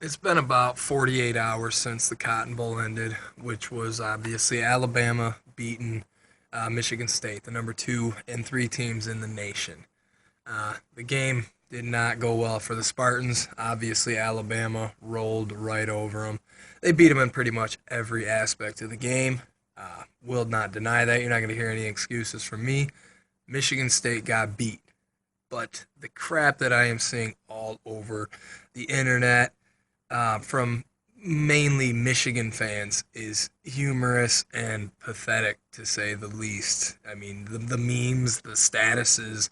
It's been about 48 hours since the Cotton Bowl ended, which was obviously Alabama beating Michigan State, the number 2 and 3 teams in the nation. The game did not go well for the Spartans. Obviously, Alabama rolled right over them. They beat them in pretty much every aspect of the game. Will not deny that. You're not going to hear any excuses from me. Michigan State got beat. But the crap that I am seeing all over the internet from mainly Michigan fans is humorous and pathetic to say the least. I mean, the memes, the statuses,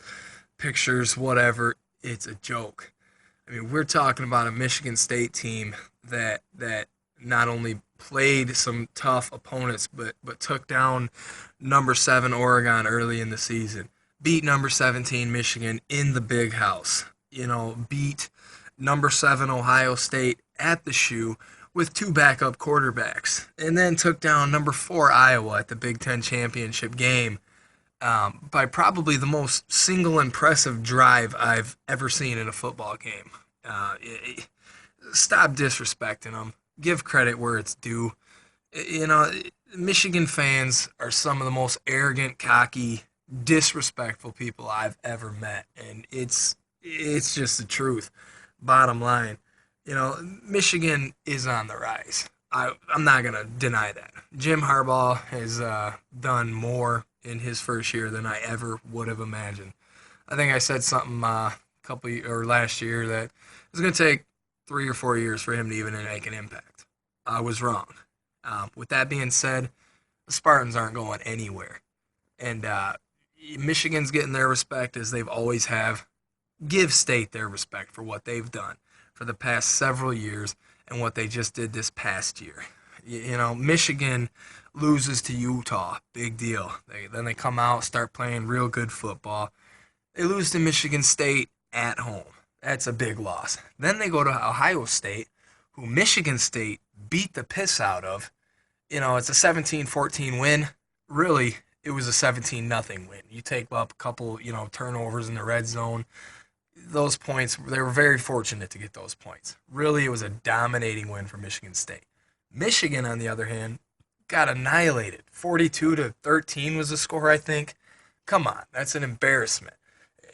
pictures, whatever, it's a joke. I mean, we're talking about a Michigan State team that not only played some tough opponents, but took down number 7 Oregon early in the season, beat number 17 Michigan in the big house, beat number 7 Ohio State at the shoe with 2 backup quarterbacks, and then took down number 4 Iowa at the Big Ten championship game by probably the most single impressive drive I've ever seen in a football game. Stop disrespecting them. Give credit where it's due. You know, Michigan fans are some of the most arrogant, cocky, disrespectful people I've ever met, and it's just the truth. Bottom line, Michigan is on the rise. I'm not gonna deny that. Jim Harbaugh has done more in his first year than I ever would have imagined. I think I said something or last year that it was gonna take 3 or 4 years for him to even make an impact. I was wrong. With that being said, the Spartans aren't going anywhere, and Michigan's getting their respect as they've always have. Give State their respect for what they've done for the past several years and what they just did this past year. Michigan loses to Utah, big deal. Then they come out, start playing real good football. They lose to Michigan State at home. That's a big loss. Then they go to Ohio State, who Michigan State beat the piss out of. It's a 17-14 win. Really, it was a 17-0 win. You take up a couple, turnovers in the red zone. Those points, they were very fortunate to get those points. Really, it was a dominating win for Michigan State. Michigan, on the other hand, got annihilated. 42-13 was the score, I think. Come on, that's an embarrassment.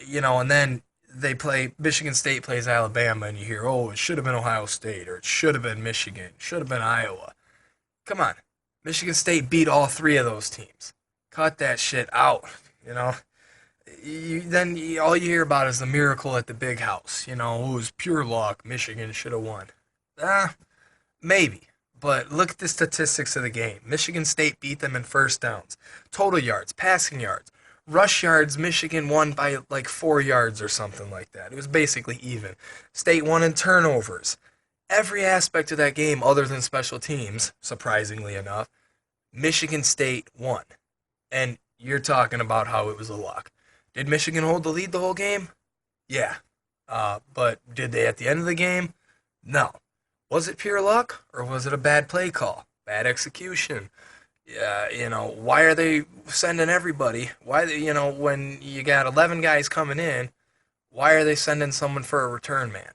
And then Michigan State plays Alabama, and you hear, oh, it should have been Ohio State, or it should have been Michigan, should have been Iowa. Come on. Michigan State beat all 3 of those teams. Cut that shit out, all you hear about is the miracle at the big house. It was pure luck. Michigan should have won. Maybe. But look at the statistics of the game. Michigan State beat them in first downs, total yards, passing yards, rush yards. Michigan won by like 4 yards or something like that. It was basically even. State won in turnovers. Every aspect of that game, other than special teams, surprisingly enough, Michigan State won. And you're talking about how it was a luck. Did Michigan hold the lead the whole game? Yeah. But did they at the end of the game? No. Was it pure luck or was it a bad play call? Bad execution? Yeah, why are they sending everybody? Why, when you got 11 guys coming in, why are they sending someone for a return man?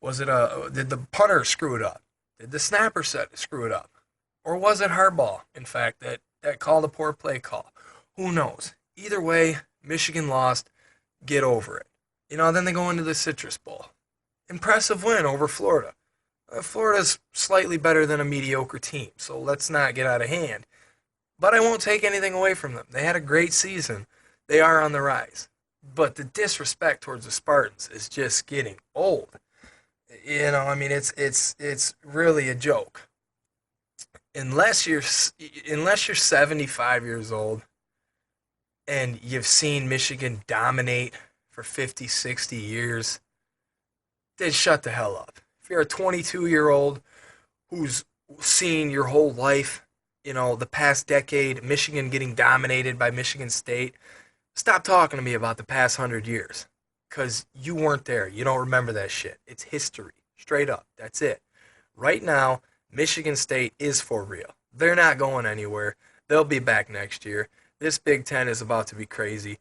Did the punter screw it up? Did the snapper screw it up? Or was it hardball, in fact, that called a poor play call? Who knows? Either way, Michigan lost. Get over it. Then they go into the Citrus Bowl. Impressive win over Florida. Florida's slightly better than a mediocre team, so let's not get out of hand. But I won't take anything away from them. They had a great season. They are on the rise. But the disrespect towards the Spartans is just getting old. It's really a joke. Unless you're 75 years old and you've seen Michigan dominate for 50, 60 years, then shut the hell up. If you're a 22-year-old who's seen your whole life, the past decade, Michigan getting dominated by Michigan State, stop talking to me about the past 100 years. Because you weren't there. You don't remember that shit. It's history. Straight up. That's it. Right now, Michigan State is for real. They're not going anywhere. They'll be back next year. This Big Ten is about to be crazy.